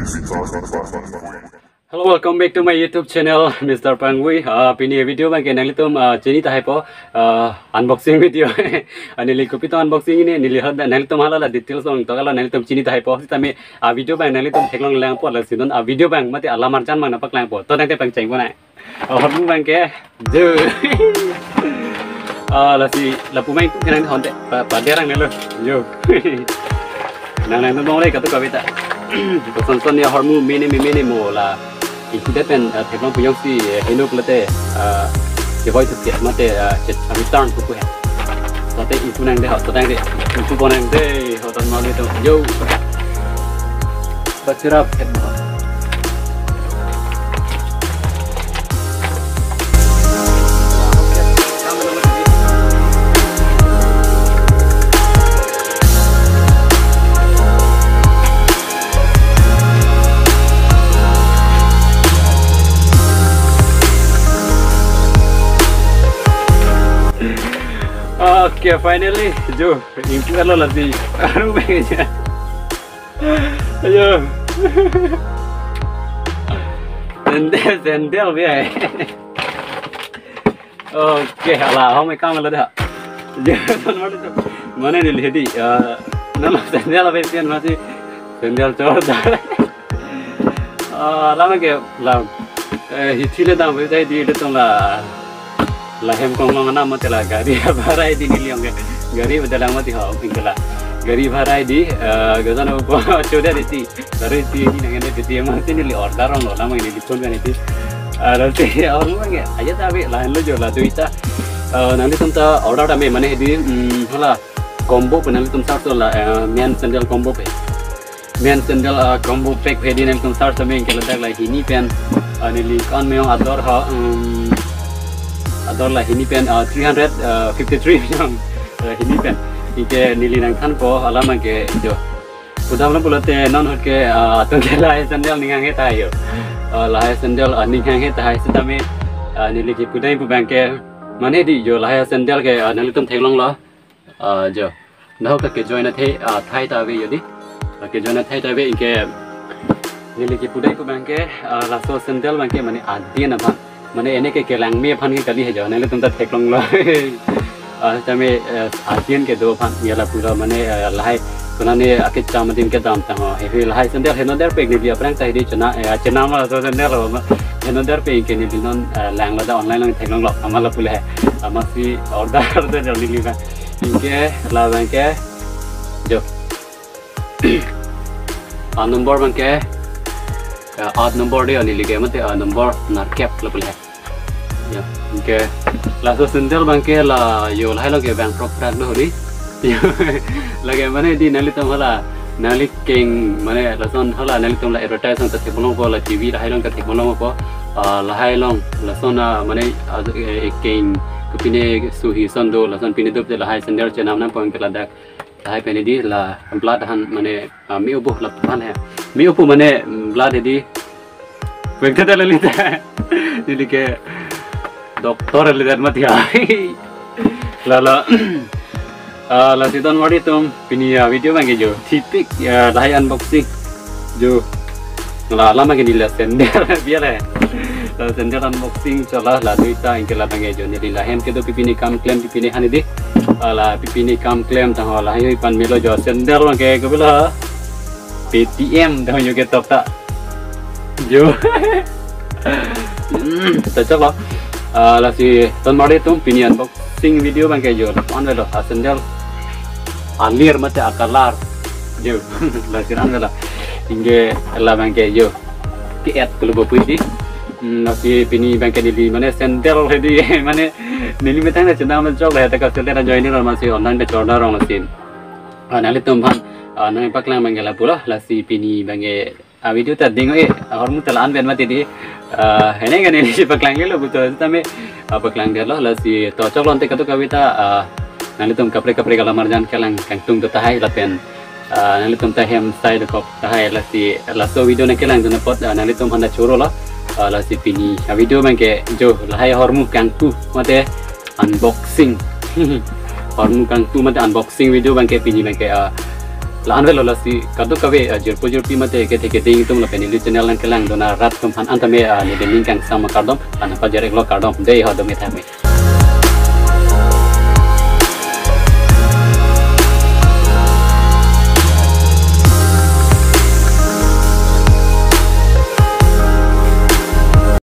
Hello, welcome back to my YouTube channel, Mr. Pangui. Pini video bang kenang litum chini tahay po unboxing video. Nili ko pito unboxing ini nili hada nang litum halala details on tagala nang litum chini tahay po. Sita me video bang nang litum theklong lang po lag sidon video bang mati alamar jan mang napak lang po. To nang te pang cheng po na. Hormu bang ke jo. Lasi lapumay kenang honte paderang nelo jo. Nang nang tum boleh katu kawita. Son ya hormu mini mo la. Itu depan teklong puyong si hinuk lete jawai setiap mate return buku ya. Tapi itu nang deh, nang deh, itu bonang deh, hotel mau itu yo. Bacirap hebat. Okay, finally, jo, improve lo lagi. Aru begini. Ayo. Sendal biar. Okay, lah, home kam lo dah. Mana ni lihdi? Nama sendal apa sih? Masih sendal cor dah. Lama ke, lam. Hitile dah berjaya di itu lah. Lahem kong mana mati lah gari barai di niliang gari bedalang mati hau pingkala gari barai di gazan upo coda deti dari ti ini nangene deti mati nili order orang lama ini dipun kan itu nanti orang mana aja tapi lain lo jual tu itu nanti tentang order kami mana di hala combo penali tentang satu lah men sandal combo pe men sandal combo pack pe di nanti tentang satu yang kalau dah lah ini pen nili kan memang ador ha Ador lah ini pen 353 yang ini pen ini nili nang kan po alaman ke jo udah belum pulang non hot ke atau ke lah sandal ningang kita ayo lah sandal ningang kita hai sedami nili ke pudai pu bank ke mana di jo lah sandal ke nili tum thelong lah jo nah ke join the thai ta ve jadi ke join thai ta ve ke nili ke pudai pu bank ke lah so sandal bank ke mana adi na bang mana ini ke kelang me pan ke kali है जो नले तुम तो थेक्लोंग लो तमे आजियन के दो pan ये ला पूरा mana lahai kuna ने आके चामदिन के दाम ता है फिर lahai संदेल है नंदर पे ने अपना चाहिए चना वाला तो संदेल रो है नंदर पे के ने दिनों लैंग ला ऑनलाइन लंग थेक्लोंग लो हमारा पुल है हमारी ऑर्डर तो जल्दी लिखा इनके लाभ के जो नंबर बन के 8 number dia ni liga mate number na cap level hai ya ke la so sendal bangke la yo lai lo ke bank proper lo ni lage mane di nali tom hala nali king mane la son hala nali tom la advertise on ta bolong ko la tv la hai long ka te bolong ko la hai long la son mane king kupine suhi son do la son pine do la hai sendal chenam na point la dak hai pene di la blood han mane mi ubuh la pan hai mi upu mane blood di vekta dal lita jadi ke doktor lihat mati hai la la sidon mari tum pini video bang jo tipik dai unboxing jo la lama ke dilihat sendal biar hai sendal unboxing chala la duita ingkela bang jo ni la hem ke do pipini kam claim pipini hani di la pipini kam claim tang la hai pan melo jo sendal bang ke bila PTM dah juga top tak jo cocok loh lah si ton mari tuh pini unboxing video bang kayak jo on lo sendal alir mate akalar jo lah si ran lah hingga lah bang kayak jo kiat kalau bapu ini lah si pini bang kayak di mana sendal di mana nili metang na cendang mencok lah tak sendal join ini masih online dah order orang masih nanti tumpang nang paklang bangela pula la si pini bange video ta dingo hormu talan ben mati di hene gane ni si paklang lo buto tame paklang dia lo la si to choklon te katu kawita nali tum kapre kala marjan kalang kangtung to tahai la pen nali tum tahem side kop tahai la si la so video na kelang dona pot nali tum handa choro la si pini video bange jo la hai hormu kangtu mate unboxing hormu kangtu mate unboxing video bange pini bange la anvel la si kadu kawe jirpi mate ke theke ding tum la penili channel lan kelang dona rat tum han antame ni de ning kang sama kardom an pa jare lo kardom dei ha do me thame